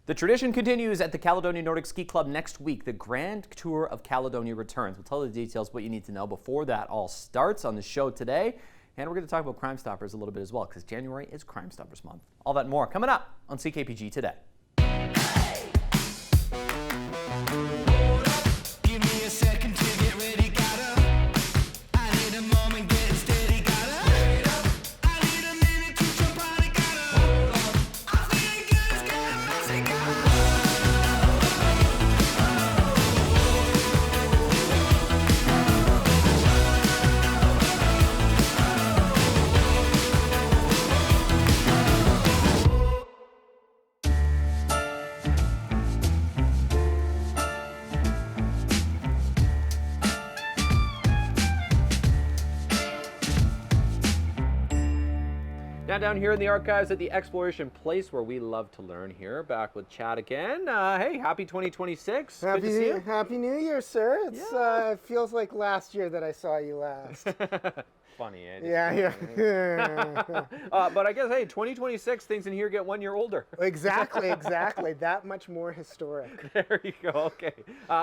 The tradition continues at the Caledonia Nordic Ski Club next week. The Grand Tour of Caledonia returns. We'll tell you the details, what you need to know before that all starts on the show today. And we're going to talk about Crime Stoppers a little bit as well, because January is Crime Stoppers Month. All that and more coming up on CKPG Today. Now down here in the archives at the Exploration Place, where we love to learn here, back with Chad again. Hey, happy 2026. Good to see you. Happy New Year, sir. It feels like last year that I saw you last. Funny, eh? Yeah. But I guess, hey, 2026, things in here get 1 year older. Exactly. That much more historic. There you go. Okay.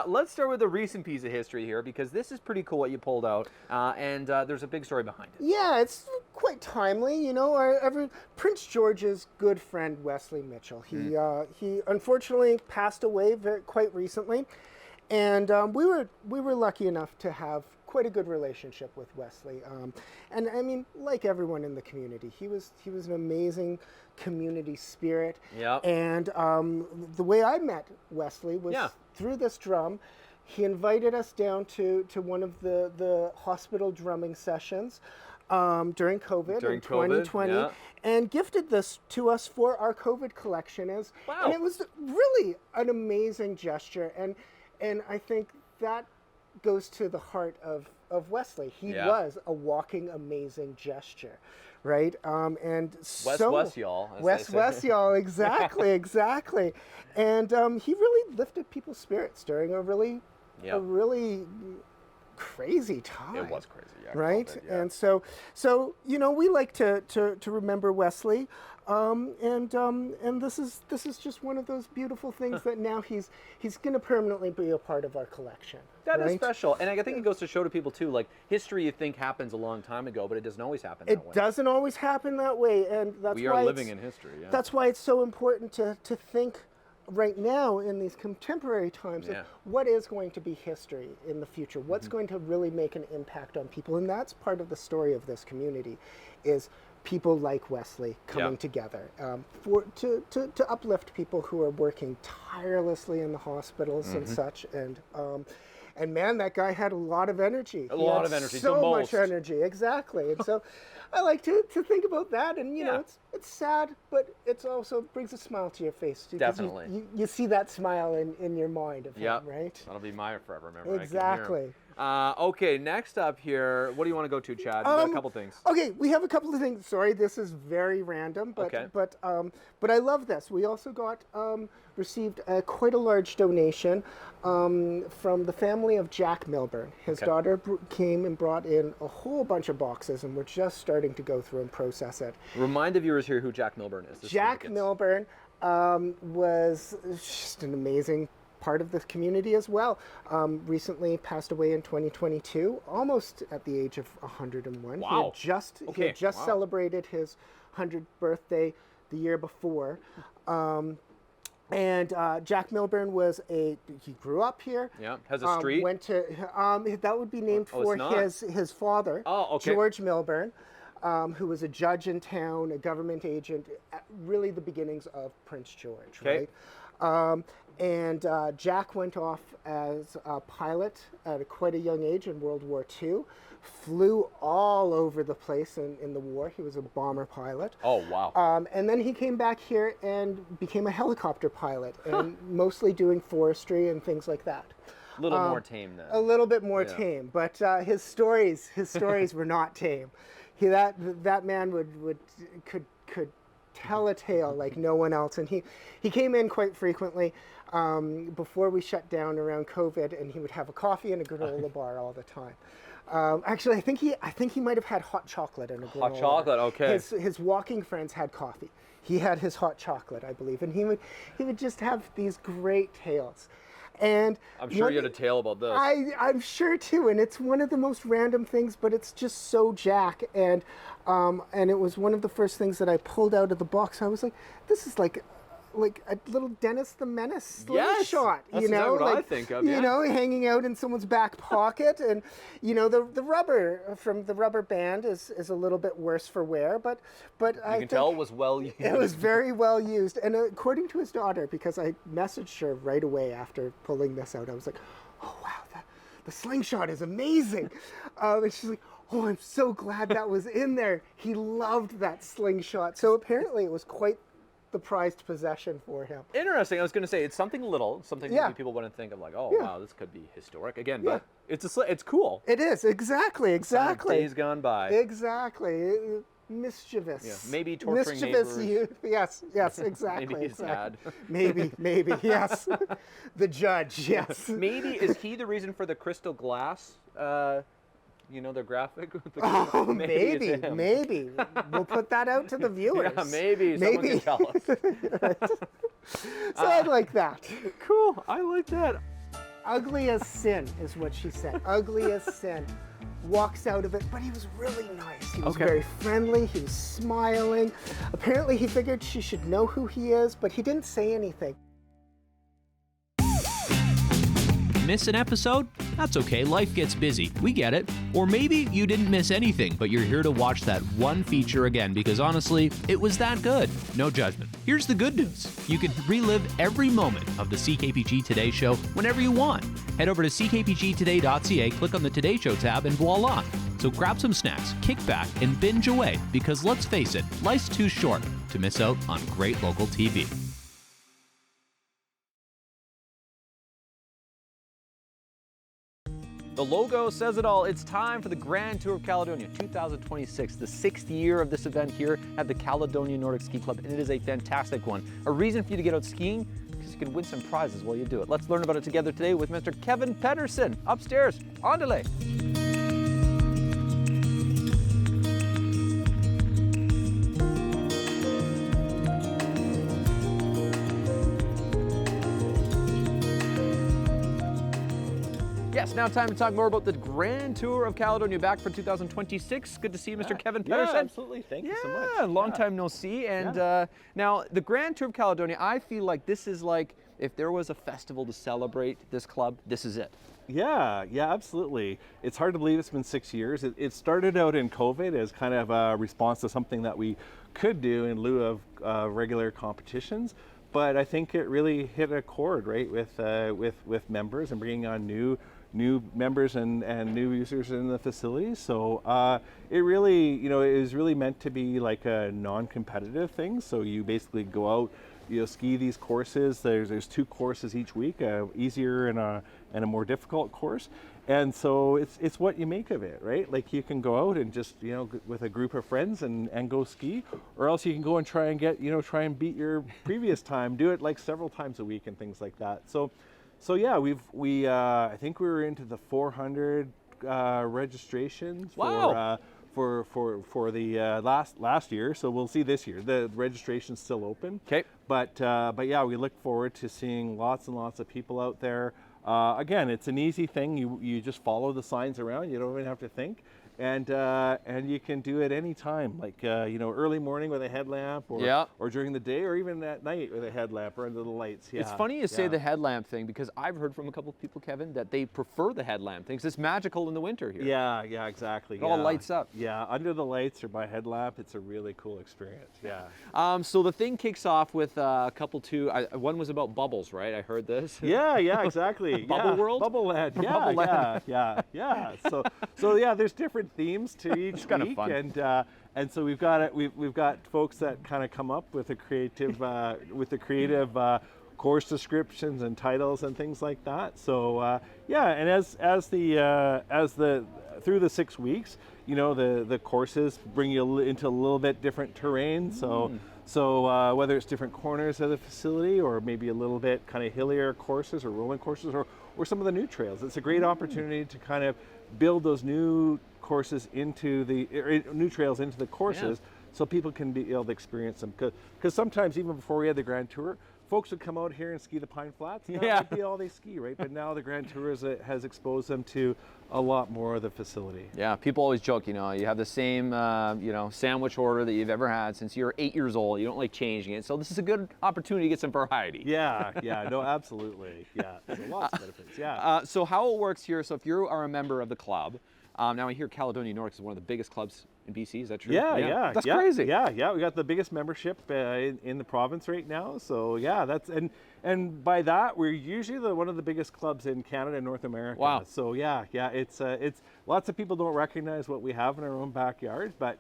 Let's start with a recent piece of history here, because this is pretty cool what you pulled out, and there's a big story behind it. Yeah, it's quite timely. You know, Prince George's good friend Wesley Mitchell. He unfortunately passed away quite recently, and we were lucky enough to have quite a good relationship with Wesley. And I mean, like everyone in the community, he was an amazing community spirit. Yeah. And the way I met Wesley was through this drum. He invited us down to one of the hospital drumming sessions during COVID in 2020, and gifted this to us for our COVID collection. And it was really an amazing gesture, and I think that goes to the heart of Wesley. He was a walking amazing gesture, right? And West y'all. West y'all, exactly. And he really lifted people's spirits during a really crazy time. It was crazy, right? COVID, yeah. And so you know, we like to remember Wesley, and this is just one of those beautiful things that now he's going to permanently be a part of our collection. That is special, and I think it goes to show to people too, like history you think happens a long time ago, but it doesn't always happen that way. It doesn't always happen that way, and that's why we are living in history. Yeah. That's why it's so important to think right now in these contemporary times of what is going to be history in the future, what's going to really make an impact on people. And that's part of the story of this community, is people like Wesley coming together to uplift people who are working tirelessly in the hospitals and such. And man, that guy had a lot of energy. A lot of energy. So much energy, exactly. And so I like to think about that. And, you know, it's sad, but it's also brings a smile to your face. Definitely. You see that smile in your mind of him, right? That'll be my forever memory. Exactly. Okay, next up here, what do you want to go to, Chad? You got a couple things. Okay, we have a couple of things. Sorry, this is very random, but I love this. We also received quite a large donation from the family of Jack Milburn. His daughter came and brought in a whole bunch of boxes, and we're just starting to go through and process it. Remind the viewers here who Jack Milburn is. Jack Milburn was just an amazing part of the community as well. Recently passed away in 2022, almost at the age of 101. Wow. He had just celebrated his 100th birthday the year before. And Jack Milburn he grew up here. Yeah, has a street. Went to, that would be named for his father, George Milburn, who was a judge in town, a government agent, really the beginnings of Prince George, right? And Jack went off as a pilot at quite a young age in World War II, flew all over the place in the war. He was a bomber pilot. Oh, wow. And then he came back here and became a helicopter pilot, and mostly doing forestry and things like that. A little more tame then. A little bit more tame, but his stories were not tame. That man could tell a tale like no one else, and he came in quite frequently before we shut down around COVID, and he would have a coffee and a granola bar all the time. Actually, I think he might have had hot chocolate and a granola. Hot chocolate, okay. His walking friends had coffee. He had his hot chocolate, I believe, and he would just have these great tales. And I'm sure you had a tale about this. I'm sure too, and it's one of the most random things, but it's just so Jack. And it was one of the first things that I pulled out of the box. I was like, this is like a little Dennis the Menace slingshot, that's you know, exactly what like, I think of, you know, hanging out in someone's back pocket, and you know, the rubber from the rubber band is a little bit worse for wear, but I can tell it was well used. It was very well used, and according to his daughter, because I messaged her right away after pulling this out, I was like, oh wow, the slingshot is amazing, and she's like, oh, I'm so glad that was in there. He loved that slingshot. So apparently it was quite the prized possession for him. Interesting. I was going to say it's something little, something maybe people wouldn't think of, like, oh wow, this could be historic again, but it's cool. It is exactly. Days gone by. Exactly. Mischievous. Yeah. Maybe torturing mischievous neighbors. Yes, exactly. Maybe he's mad. Maybe, yes. The judge, yes. Maybe is he the reason for the crystal glass? You know, the graphic? Oh, maybe. We'll put that out to the viewers. Yeah, maybe. Someone can tell us. So I like that. Cool. I like that. Ugly as sin is what she said. Ugly as sin. Walks out of it, but he was really nice. He was very friendly. He was smiling. Apparently, he figured she should know who he is, but he didn't say anything. Miss an episode? That's okay, life gets busy. We get it. Or maybe you didn't miss anything, but you're here to watch that one feature again because honestly, it was that good. No judgment. Here's the good news. You can relive every moment of the CKPG Today Show whenever you want. Head over to ckpgtoday.ca, click on the Today Show tab, and voila. So grab some snacks, kick back, and binge away because let's face it, life's too short to miss out on great local TV. The logo says it all. It's time for the Grand Tour of Caledonia 2026, the 6th year of this event here at the Caledonia Nordic Ski Club, and it is a fantastic one. A reason for you to get out skiing because you can win some prizes while you do it. Let's learn about it together today with Mr. Kevin Pedersen upstairs. On delay. Yes, now time to talk more about the Grand Tour of Caledonia back for 2026. Good to see you, Mr. Kevin Pedersen. Yeah, absolutely. Thank you so much. Yeah, long time no see. And now, the Grand Tour of Caledonia, I feel like this is like, if there was a festival to celebrate this club, this is it. Yeah, absolutely. It's hard to believe it's been 6 years. It started out in COVID as kind of a response to something that we could do in lieu of regular competitions. But I think it really hit a chord, right, with members and bringing on new members and new users in the facilities. So it really, it was really meant to be like a non-competitive thing. So you basically go out, ski these courses. There's 2 courses each week, easier and a more difficult course. And so it's what you make of it, right? Like you can go out and just, with a group of friends and go ski, or else you can go and try and beat your previous time, do it like several times a week and things like that. So yeah, I think we were into the 400 registrations. Wow. For the last year. So we'll see this year. The registration's still open. Okay. But yeah, we look forward to seeing lots and lots of people out there. Again, it's an easy thing. You just follow the signs around. You don't even have to think. And you can do it any time, like early morning with a headlamp, or during the day, or even at night with a headlamp or under the lights. Yeah. It's funny you say the headlamp thing because I've heard from a couple of people, Kevin, that they prefer the headlamp thing. 'Cause it's magical in the winter here. Yeah, exactly. It all lights up. Yeah, under the lights or by headlamp, it's a really cool experience. Yeah. So the thing kicks off with a couple one was about bubbles, right? I heard this. Yeah, exactly. Bubble World? Bubble Land. Yeah, Bubble Land. Yeah. So yeah, there's different themes to each it's kind week, of fun. And so we've got folks that kind of come up with a creative course descriptions and titles and things like that. So and as the through the 6 weeks, the courses bring you into a little bit different terrain. So whether it's different corners of the facility or maybe a little bit kind of hillier courses or rolling courses or some of the new trails, it's a great opportunity to kind of build those new courses into new trails into the courses, so people can be able to experience them. Because sometimes, even before we had the Grand Tour, folks would come out here and ski the Pine Flats. That would be all they ski, right? But now the Grand Tour has exposed them to a lot more of the facility. Yeah, people always joke, you have the same, sandwich order that you've ever had since you're 8 years old. You don't like changing it. So this is a good opportunity to get some variety. Yeah, no, absolutely. Yeah, so lots of benefits, yeah. So how it works here, so if you are a member of the club, now I hear Caledonia Nordic is one of the biggest clubs in BC, is that true? Yeah. That's crazy. Yeah, we got the biggest membership in the province right now. So yeah, and by that we're usually one of the biggest clubs in Canada and North America. Wow. So yeah, it's lots of people don't recognize what we have in our own backyard, but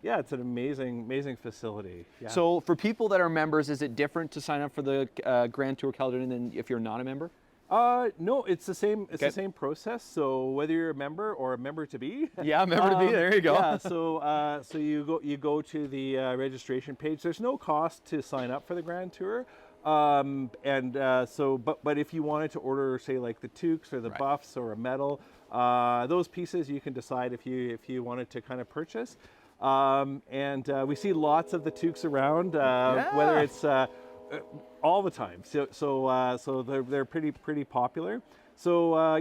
it's an amazing facility. Yeah. So for people that are members, is it different to sign up for the Grand Tour of Caledonia than if you're not a member? No, it's the same. It's the same process. So whether you're a member or a member to be. Yeah, member to be. There you go. Yeah. So you go to the registration page. There's no cost to sign up for the Grand Tour. But if you wanted to order, say, like the toques or the buffs or a medal, those pieces you can decide if you wanted to kind of purchase. We see lots of the toques around, whether it's all the time. So they're pretty popular. So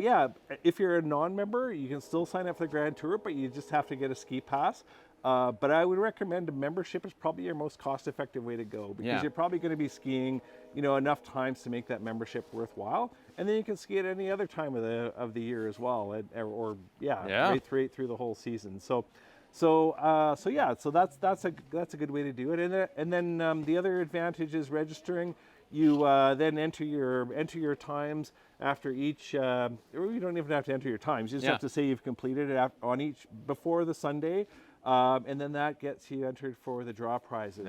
if you're a non-member, you can still sign up for the Grand Tour, but you just have to get a ski pass. But I would recommend a membership is probably your most cost-effective way to go, because you're probably going to be skiing, enough times to make that membership worthwhile, and then you can ski at any other time of the year as well, right through the whole season. So that's a good way to do it. And then the other advantage is registering. You then enter your times after each. Or you don't even have to enter your times. You just have to say you've completed it on each before the Sunday. And then that gets you entered for the draw prizes.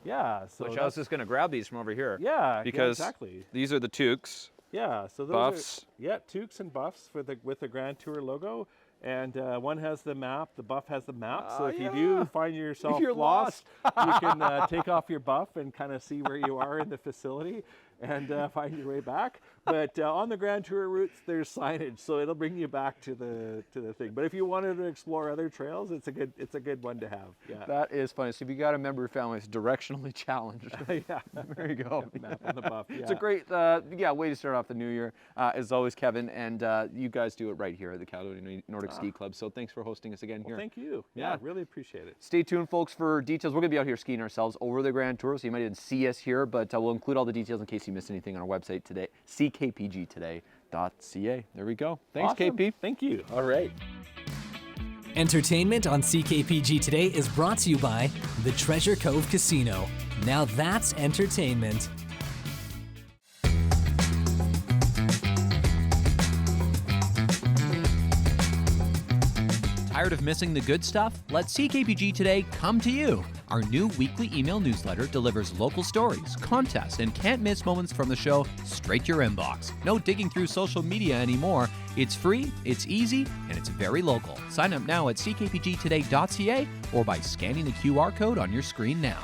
Yeah. So I was just going to grab these from over here. Because exactly. These are the toques. Yeah. So those buffs. Toques and buffs with the Grand Tour logo. And one has the map, the buff has the map. So if you do find yourself lost, you can take off your buff and kind of see where you are in the facility and find your way back. But on the Grand Tour routes, there's signage, so it'll bring you back to the thing. But if you wanted to explore other trails, it's a good one to have. Yeah. That is funny. So if you got a member of your family that's directionally challenged, there you go. Map on the buff. Yeah. It's a great way to start off the new year. As always, Kevin, and you guys do it right here at the Caledonia Nordic Ski Club. So thanks for hosting us again here. Thank you. Yeah, really appreciate it. Stay tuned, folks, for details. We're going to be out here skiing ourselves over the Grand Tour, so you might even see us here, but we'll include all the details in case you missed anything on our website today, ckpgtoday.ca. There we go. Thanks, awesome. KP. Thank you. All right. Entertainment on CKPG Today is brought to you by the Treasure Cove Casino. Now that's entertainment. Tired of missing the good stuff? Let CKPG Today come to you. Our new weekly email newsletter delivers local stories, contests, and can't-miss moments from the show straight to your inbox. No digging through social media anymore. It's free, it's easy, and it's very local. Sign up now at ckpgtoday.ca or by scanning the QR code on your screen now.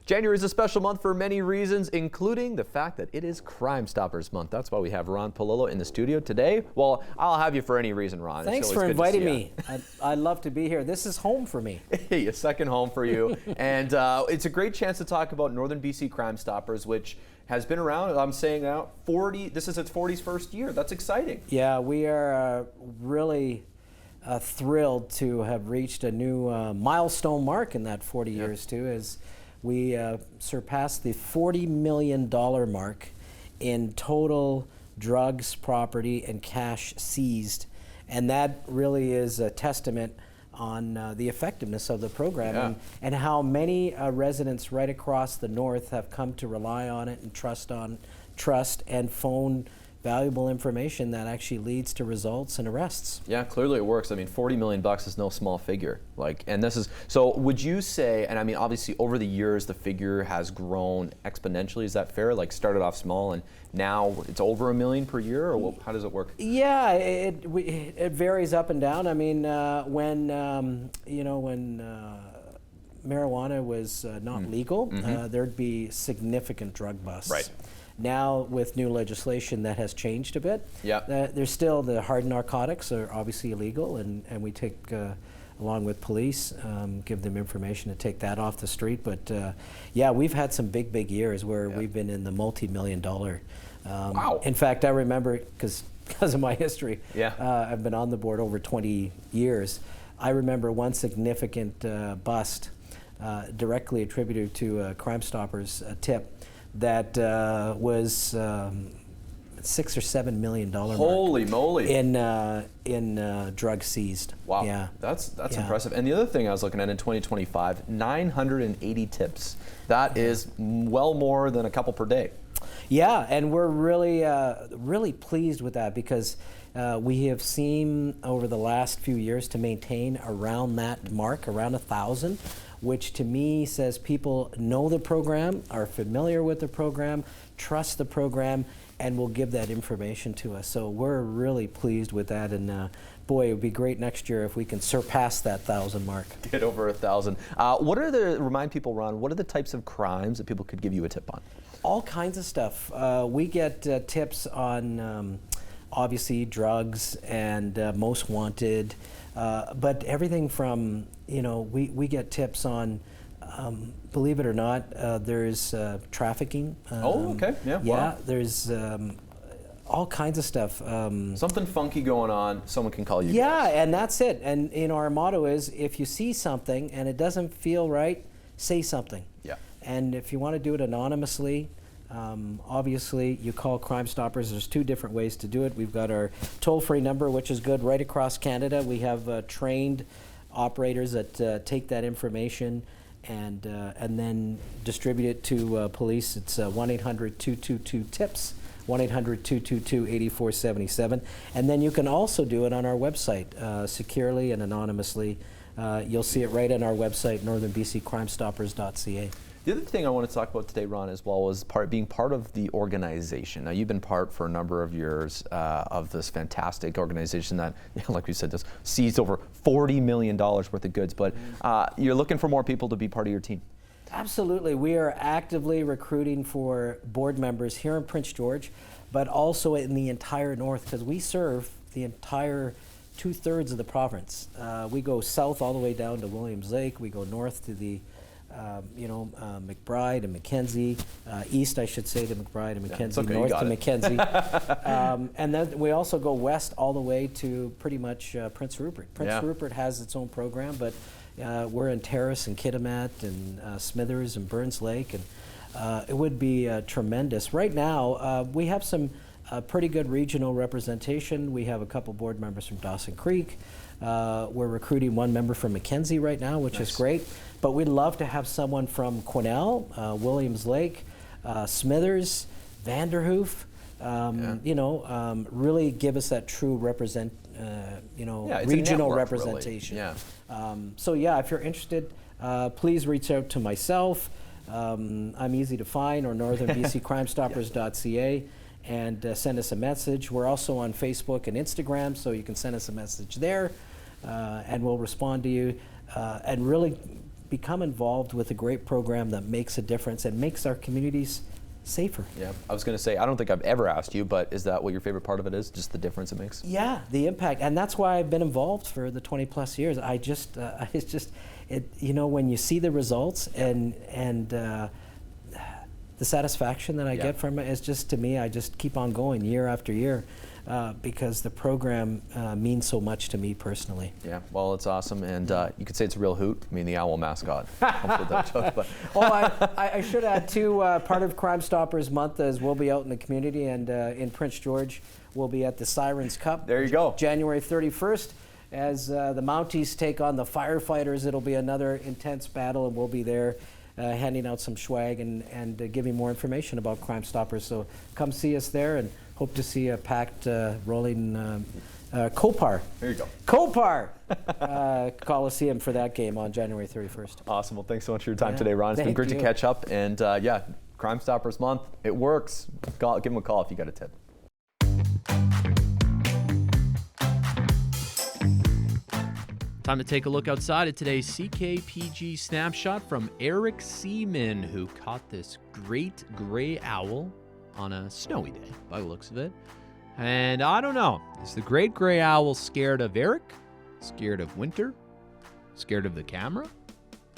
January is a special month for many reasons, including the fact that it is Crime Stoppers Month. That's why we have Ron Polillo in the studio today. Well, I'll have you for any reason, Ron. Thanks for inviting me. I'd love to be here. This is home for me. A second home for you. And it's a great chance to talk about Northern BC Crime Stoppers, which has been around, I'm saying now, this is its 41st year. That's exciting. Yeah, we are really thrilled to have reached a new milestone mark in that 40 years, too, as we surpassed the $40 million mark in total drugs, property, and cash seized. And that really is a testament on the effectiveness of the program and how many residents right across the north have come to rely on it and trust and phone valuable information that actually leads to results and arrests. Yeah, clearly it works. I mean, $40 million is no small figure. And this is, so would you say, and I mean, obviously over the years, the figure has grown exponentially. Is that fair? Like started off small and now it's over $1 million per year, or how does it work? Yeah, it varies up and down. I mean, when marijuana was not legal, there'd be significant drug busts. Right. Now, with new legislation, that has changed a bit. Yeah. There's still the hard narcotics are obviously illegal, and we take, along with police, give them information to take that off the street. But yeah, we've had some big years where we've been in the multi-million-dollar. Wow. In fact, I remember, because of my history, Yeah. I've been on the board over 20 years. I remember one significant bust directly attributed to Crime Stoppers tip that was $6 or $7 million Holy moly! in drugs seized. Wow. Yeah. That's impressive. And the other thing I was looking at in 2025, 980 tips. That is well more than a couple per day. Yeah, and we're really pleased with that because we have seen over the last few years to maintain around that mark, around 1,000, which to me says people know the program, are familiar with the program, trust the program, and will give that information to us. So we're really pleased with that, and boy, it would be great next year if we can surpass that 1,000 mark. Get over 1,000. Remind people, Ron, what are the types of crimes that people could give you a tip on? All kinds of stuff. We get tips on obviously drugs and most wanted, but everything from, we get tips on, believe it or not, there's trafficking. Oh, okay. Yeah. Yeah, Wow. there's all kinds of stuff. Something funky going on, someone can call you. Yeah, and that's it. And our motto is, if you see something and it doesn't feel right, say something. Yeah. And if you want to do it anonymously, obviously you call Crime Stoppers. There's two different ways to do it. We've got our toll-free number, which is good right across Canada. We have trained operators that take that information and then distribute it to police. It's 1-800-222-TIPS, 1-800-222-8477. And then you can also do it on our website, securely and anonymously. You'll see it right on our website, northernbccrimestoppers.ca. The other thing I want to talk about today, Ron, as well, is being part of the organization. Now, you've been part for a number of years of this fantastic organization that, like we said, just seized over $40 million worth of goods. But you're looking for more people to be part of your team. Absolutely. We are actively recruiting for board members here in Prince George, but also in the entire north, because we serve the entire 2/3 of the province. We go south all the way down to Williams Lake. We go north to the McBride and Mackenzie, east, I should say, to McBride and Mackenzie, okay, north to Mackenzie. And then we also go west all the way to pretty much Prince Rupert. Prince Rupert has its own program, but we're in Terrace and Kitimat and Smithers and Burns Lake, and it would be tremendous. Right now, we have some pretty good regional representation. We have a couple board members from Dawson Creek. We're recruiting one member from Mackenzie right now, which is great. But we'd love to have someone from Quesnel, Williams Lake, Smithers, Vanderhoof, really give us that true regional representation. Really. Yeah. If you're interested, please reach out to myself. I'm easy to find, or northernbccrimestoppers.ca, and send us a message. We're also on Facebook and Instagram, so you can send us a message there, and we'll respond to you, and really become involved with a great program that makes a difference and makes our communities safer. Yeah, I was going to say, I don't think I've ever asked you, but is that what your favorite part of it is? Just the difference it makes? Yeah, the impact, and that's why I've been involved for the 20+ years. When you see the results and the satisfaction that I get from it is just, to me, I just keep on going year after year. Because the program means so much to me personally. Yeah, well, it's awesome, and you could say it's a real hoot. I mean, the owl mascot. I should add too, part of Crime Stoppers Month is we'll be out in the community, and in Prince George, we'll be at the Sirens Cup. There you go. January 31st. As the Mounties take on the firefighters, it'll be another intense battle, and we'll be there handing out some swag and giving more information about Crime Stoppers. So come see us there, and hope to see a packed, rolling Copar. There you go. Copar Coliseum for that game on January 31st. Awesome. Well, thanks so much for your time today, Ron. It's been great to catch up. And Crime Stoppers Month, it works. Give them a call if you got a tip. Time to take a look outside at today's CKPG snapshot from Eric Seaman, who caught this great gray owl on a snowy day, by the looks of it. And I don't know, is the great gray owl scared of Eric? Scared of winter? Scared of the camera?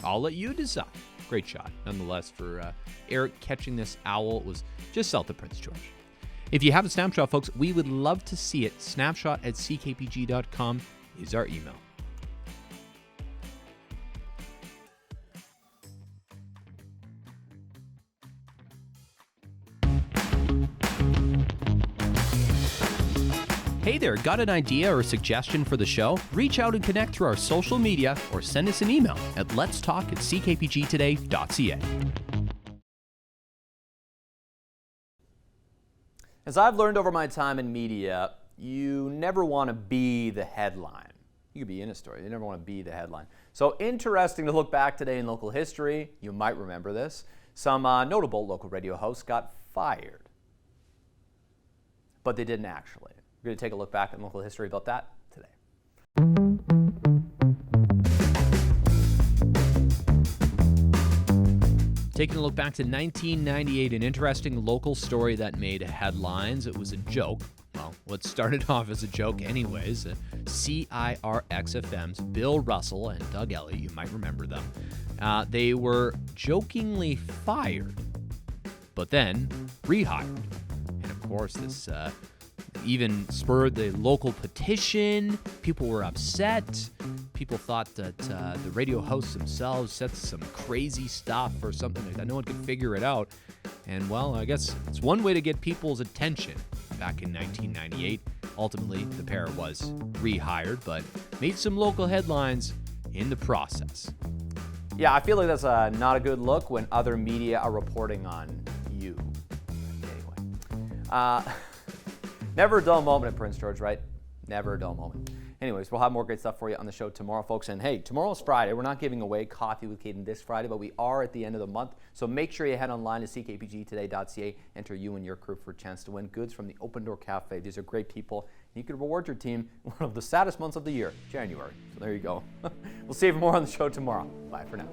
I'll let you decide. Great shot, nonetheless, for Eric catching this owl. It was just south of Prince George. If you have a snapshot, folks, we would love to see it. Snapshot@ckpg.com is our email. Hey there, got an idea or a suggestion for the show? Reach out and connect through our social media or send us an email at letstalk@ckpgtoday.ca. As I've learned over my time in media, you never want to be the headline. You could be in a story. You never want to be the headline. So interesting to look back today in local history. You might remember this. Some notable local radio hosts got fired, but they didn't actually. We're going to take a look back at local history about that today. Taking a look back to 1998, an interesting local story that made headlines. It was a joke. Well, what started off as a joke anyways. CIRX-FM's Bill Russell and Doug Elliott, you might remember them. They were jokingly fired, but then rehired. And of course, this even spurred the local petition. People were upset. People thought that the radio hosts themselves said some crazy stuff or something like that. No one could figure it out. And, well, I guess it's one way to get people's attention back in 1998. Ultimately, the pair was rehired, but made some local headlines in the process. Yeah, I feel like that's not a good look when other media are reporting on you. Anyway. Never a dull moment at Prince George, right? Never a dull moment. Anyways, we'll have more great stuff for you on the show tomorrow, folks. And hey, tomorrow's Friday. We're not giving away Coffee with Caden this Friday, but we are at the end of the month. So make sure you head online to ckpgtoday.ca, enter you and your crew for a chance to win goods from the Open Door Cafe. These are great people. You can reward your team in one of the saddest months of the year, January. So there you go. We'll see you for more on the show tomorrow. Bye for now.